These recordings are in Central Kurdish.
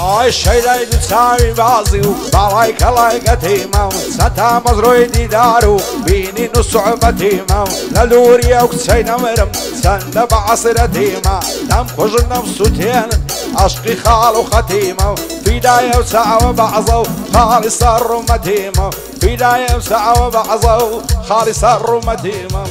الشيلة تساوي بازي وبالايك لايكتي مام ستا مزروي ديدارو بيني نصعبتي مام للوريا وكسينا مرم سند بعصرتي ما دم خجل نفسو تين عشقي خالو ختيمة في داية وساعة وبعضو خالص الرمتيمة في داية وساعة وبعضو خالص الرمتيمة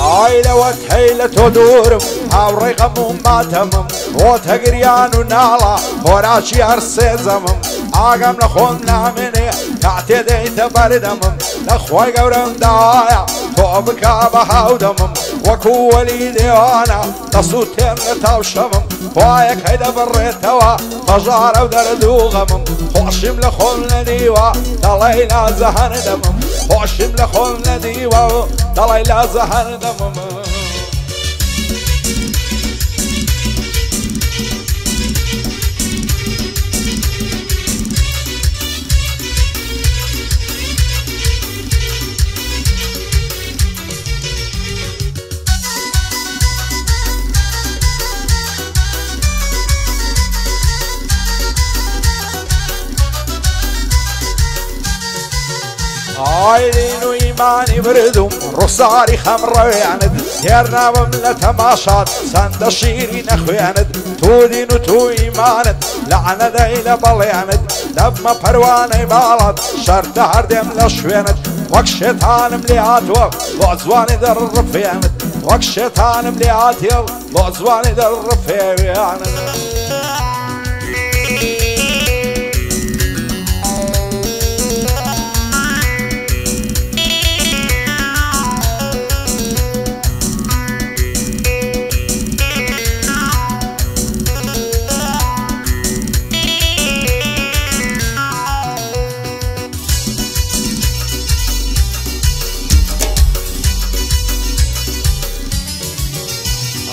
هايلة وتحيلة تدورم هاوري غموم ما تمم وتقريان ونالا وراشي هرسي زمم عاقم لخونا مني كعتدي تبردمم لخوي قورم دايا توبك بهاو دمم وكو وليدي وانا تصوتين لتوشمم خوايك هيدا بريتوا مجارة ودردو غمم خوشم لخونا ديوا دلينا زهر دمم خوشم لخونا ديوا دلينا زهر دمم عايلين وإيماني بردم رصاري خمرة ويعند ديرنا بملة تماشات سند الشيرين أخوياند تو دين وتو إيماند لعنة دايلة بلياند دم برواني بالات شرط هردم لشويند وك شيطان مليات وعزواني در الرفياند وك شيطان مليات وعزواني در الرفياند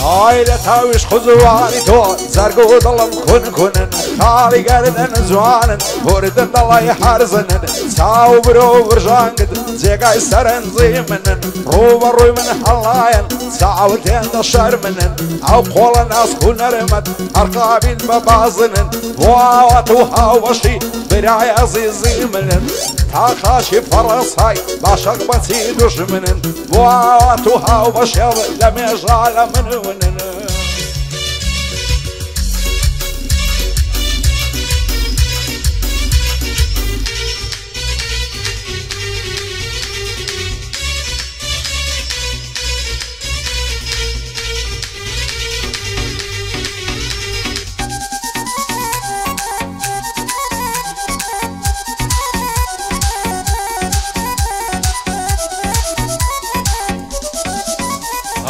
هاي لا تاويش خزواني تو زرقو ضلم كن خالي قردن زوانن وردن الله يحارزن ساو برو برجانقد زيقا يسرن زيمنن روبا روي من حلاين ساوتين دشار منن او قول الناس كن رمت ارقابين ببازنن واواتو هاوشي براي عزيزي منن تاخاشي فرس هاي باشق بسي دشمنن واواتو هاوشي لم يجعل منن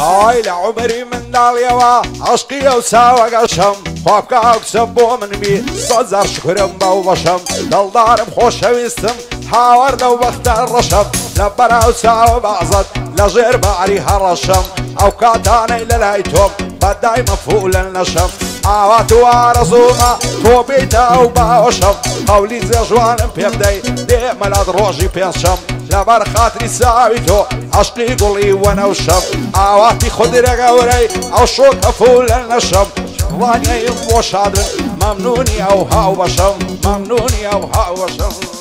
هاي لعمري من داليوا عشقي وساوى قشم خوابك اكسبو من بي صدر شكرم بوبشم دل دارم خوش ويستم حاور دو بختار رشم لبرا وساوى بعضت لغير بعري هرشم او كاتاني للايتوم بداي مفول النشم عواتو عرزوما تو بيتا وباوشم هولي زجوان بيبداي دي ملاد روجي بينشم لبر خاطري ساويتو عشقي قولي وانا وشم عواتي خدر قوري او شوك فول النشم راني يموش عدن ممنوني او هاو بشم ممنوني او هاو بشم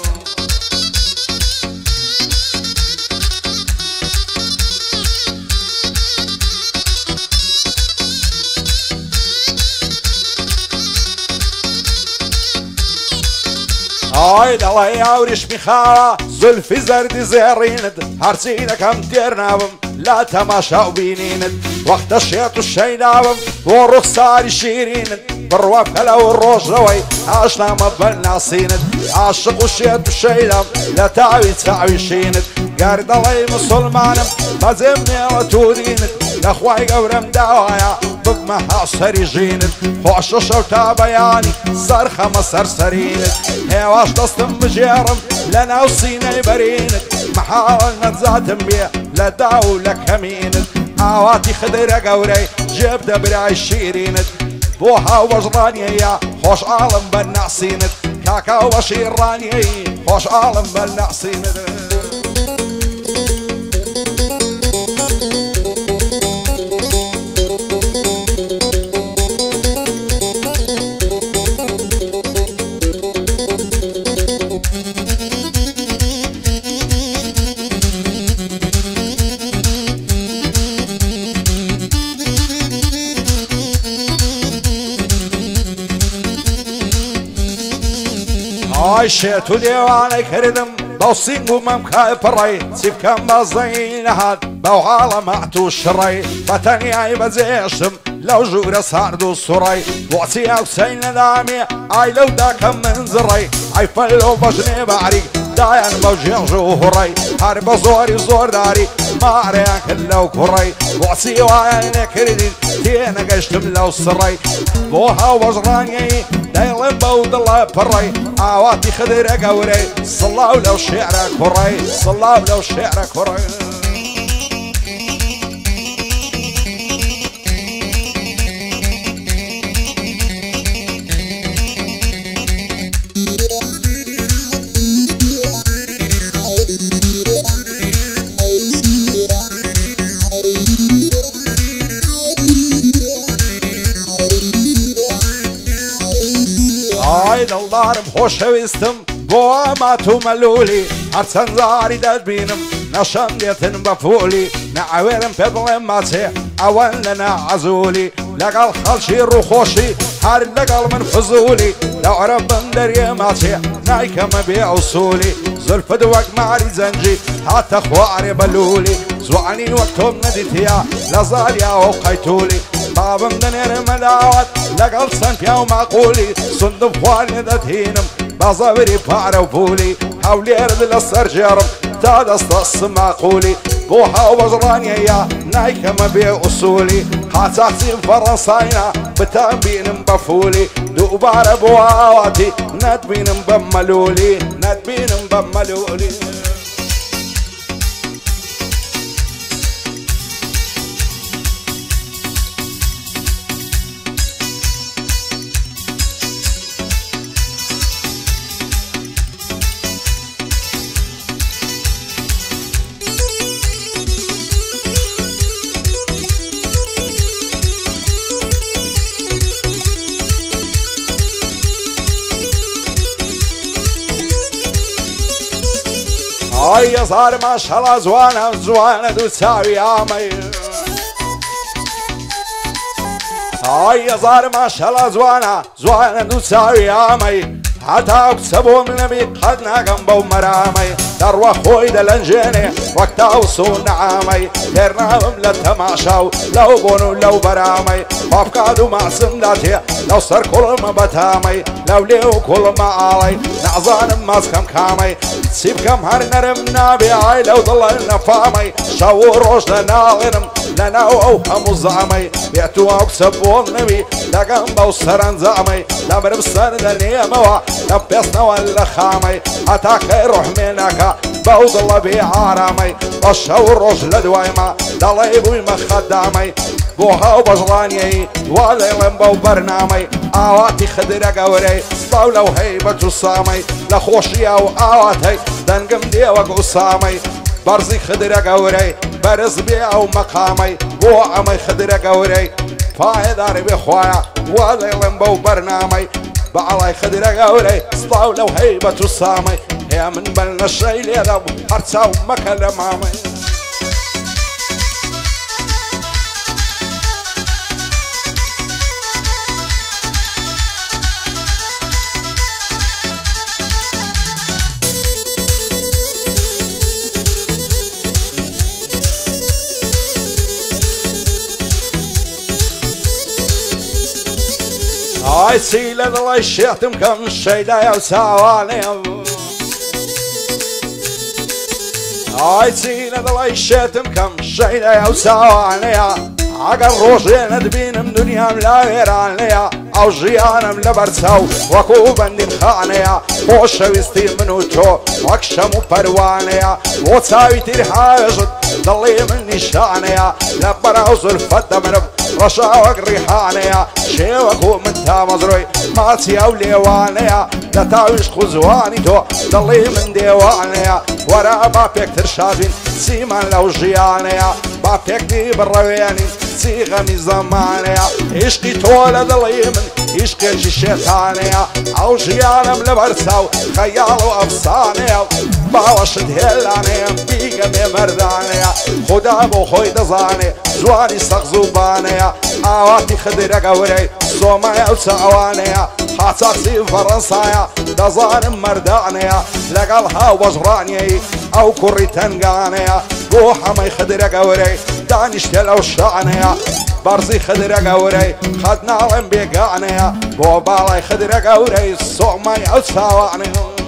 هاي دلي اوريش مخارا زلفي زرد زيريند هرسينا كم تيرنابم لا تماشا وبينيند وقت الشيط الشينابم والرخصاري شيريند بالرواب كلا والروج روي عاشنا مبلنا صيند عاشق الشيط الشيناب لا تعوي شيند قارد الله مسلمانم بزمني على توديند لاخواي قورم داوايا بگمە هاوسەری ژینت خۆشە شەو تا بەیانی سەرخەمە سەرسەرینت هێواش دەستم بژێڕم لە ناو سینەی بەرینت مەحاڵ نەجاتم بێ لە دا و لە کەمینت ئاواتی خدرە گەورەی جێب دەبرای شیرینت بۆ هاوبەژڕانیەیە خۆشحاڵم بە ناسینت کاکا وەشیڕانیەی خۆشحاڵم بە ناسینت ئای شێت و لێوانەی کردم بەو سینگ و مەمکای پڕی چی بکەم بەزەی نەهات بەو حاڵە مەعت و شڕی بەتەنیایی بەجێشتم لەو ژوورە سارد و سوڕی بۆچی ئەو سەی نەدامێ ئای لەو داکەم من زڕی ئای فەلۆ بەژنێ بەعریک دایان بەو ژێژ و هوڕی هەر بە زۆری زۆرداری مارەیان کرد لەو کوڕی بۆچی وایان نەکردین تێنەگەشتم لەو سڕی بۆ هاوبەژڕانیەی دەیڵێم بەو دڵە پڕی ئاواتی خدرە گەورەی سڵاو لەو شێعرە کوڕی سڵاو لەو شێعرە کوڕی ئای دڵدارم خۆشەویستم بۆ ئەمات و مەلولی هەرچەند زاری دەبینم نەشەم دێتن بە پولی نەعەوێرم پێ بڵێم ماچێ ئەوەن لە نەعەزولی لەگەڵ خەڵکی ڕووخۆشی هەر لەگەڵ من فزولی لەوەرە بم دەریێ ماچێ نایکەمە بێ ئوسولی زولفت وەک ماری زەنجی هاتە خوارێ بەلولی زوانی وەک تۆم نەدیتیا لە زاریا و قەیتولی بابم دەنێرمە داوات لەگەڵ چەند پیا و ماقولی سندم خوارێ دەتهینم بەزەوری پارە و پولی هەولێرت لەسەر ژێڕم تا دەستە سماقولی بۆ هاوبەژڕانیەیە نایکەمە بێ ئوسولی قاچاقچیم فەڕەنساینە بتانبینم بە فولی دووبارە بۆ ئاواتی نەتبینم بە مەلولی نەتبینم بە مەلولی ئای هەزار ماشەڵا جوانە جوانە دوو چاوی ئامەی ئای هەزار ماشەڵا جوانە جوانە دوو چاوی ئامەی هەتا کچە بۆ من نەبی قەت ناکەم بەو مەرامەی دەڕوە خۆی دەلەنجێنێ وەک تاوس و نەعامەی تێرناوم لە تەماشا و لەو بۆن و لەو بەرامەی خۆبکات و ماسمدا تێ لەو سەر کوڵمە بەتامەی لەو لێ و کوڵمە ئاڵەی نەزانم ماسکەم کامەی چی بکەم هەر نەرم نابێ ئای لەو دڵە نەفامەی شەو و ڕۆژ دەناڵێنم لەناو ئەو هەموو زامەی بێت و ئەو کچە بۆم نەوی لەگەم بەو سەرنجامەی لەبرم سەر دەنێمەوە لە پێستنەوە لە خامەی هەتاکەی ڕۆحمێنەکە بەو دڵە بێ ئارامەی بە شەو ڕۆژ لە دوایمە دەڵێ بوویمە خەدامەی بۆ هاوبەژڕانیەی وا دەیڵێم بەو بەرنامەی ئاواتی خدرە گەورەی سڵاو لەو هەیبەت و سامەی لە خۆشیە و ئاواتەی دەنگم دێ وەک ئوسامەی بەرزی خدرە گەورەی بەرز بێ ئەو مەقامەی بۆ ئەمەی خدرە گەورەی پایداری بێ خوایە وا دەیڵێم بەو بەرنامەی بەعڵای خدرە گەورەی سڵاو لەو هەیبەت و سامەی هێ من بەل نەشەی لێدا بوو هەر چاو مەکە لە مامەی ئای چی لە دڵی شێتم کەم شەیدایە و چاوانەیە ئای چی لە دڵی شێتم کەم شەیدایە و چاوانەیە ئەگەر ڕۆژێ نەتبینم دنیام لا وێرانەیە ئەو ژیانم لە بەرچاو وەکو بەندین خانەیە خۆشەویستی من و تۆ وەک شەم و پەروانەیە بۆ چاوی تر هاوێژت دڵی من نیشانەیە لە بەراو زولفەت دەمرم ڕەشا وەک ڕیحانەیە شێوەکو من تا مەزرۆی ماچی ئەو لێوانەیە لە تاویش خوزوانی تۆ دڵی من دێوانەیە وەرە با پێکتر شادین چیمان لەو ژیانەیە با پێکتی بڕەوێنین چی غەمی زەمانەیە عیشقی تۆ لە دڵی من عیشقێکی شێتانەیە ئەو ژیانم لە بەرچاو خەیاڵ و ئەفسانەیە باوەشت هێلانەیە بیگەمێ مەردانەیە خوددا بۆ خۆی دەزانێ جوانی سەق زوبانەیە ئاواتی خدرە گەورەی سۆمای ئەو چاوانەیە حاچاقسی فەڕەنسایە دەزانم مەردانەیە لەگەڵ هاو بەژڕانیەی ئەو کوڕی تەنگانەیە بۆ هەمەی خدرە گەورەی دانیشتە لەو شانەیە بەرزی خدرە گەورەی خەت ناڵێم بێگانەیە بۆ باڵای خدرە گەورەی سۆمای ئەو چاوانەیە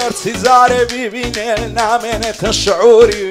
ئەرچی جارێ بیبینێ نامێنێتە شعوری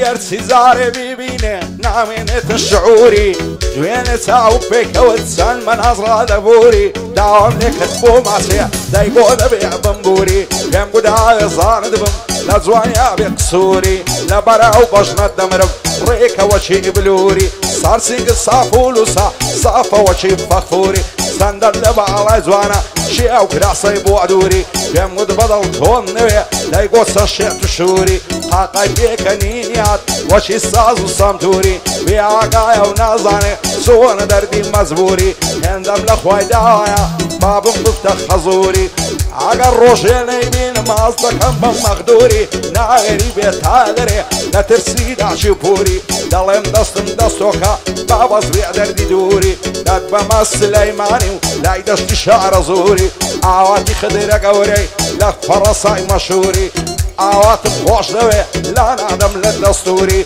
ئەرچی جارێ بیبینێ نامێنێتە شعوری دوێنێ چاو پێکەوت چەند مەنازڕا دەبووری داوام لێکرد بۆ ماسەیە دای بۆ دەبێ بمبووری پێم گوداوێ زانت بم لە جوانیا بێ قسووری لە بەراو بەژنەت دەمرم ڕێکەوەچی بلووری سارسینگە ساف و لوسا سافەوەچی فەخوری سەندەر لە باڵای جوانە شێ ئەو کراسەی بۆ ئەدووری پێم گوت بەدڵ تۆم نوێ لای گۆچە شێت و شووری قاقای پێکەنینیات وەچی ساز و سەمتوری بێ ئاگایە و نازانێ چۆنە دەردی مەزبوری هێندەم لە خوای داوایە بابم بفتە خەزوری ئەگەر ڕۆژێ نەیبینم ئاز دەکەم بەم مەخدوری ناوێری بێت تا دەرێ لە ترسی داچی پووری دەڵێم دەستم دەستۆکە بابەز بێ دەردی دووری دەت بەمە سلەیمانی و لای دەشتی شارە زووری ئاواتی خدرە گەورەی لە فەڕەنسای مەشهوری ئاواتم خۆش دەوێ لا نادەم لە دەستوری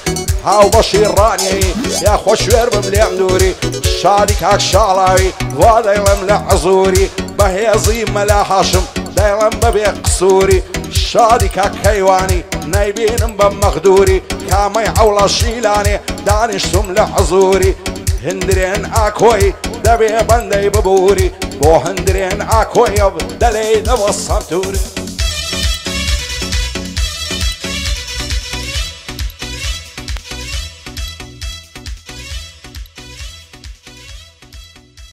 هاو بەشی ڕانیەی یا خۆ شوێر بم لێم دووری شادی کاک شاڵاوی وا دەیڵێم لە عزووری بەهێزی مەلا هاشم دەیڵێم بەبێ قسووری شادی کاک کەیوانی نەیبینم بە مەخدووری کامەی عەوڵە شیلانێ دانیشتم لە عزووری هندرێن ئاکۆی دەبێ بەندەی ببووری بۆ هندرێن ئاکۆیە دەلێی دەوە سەمتوری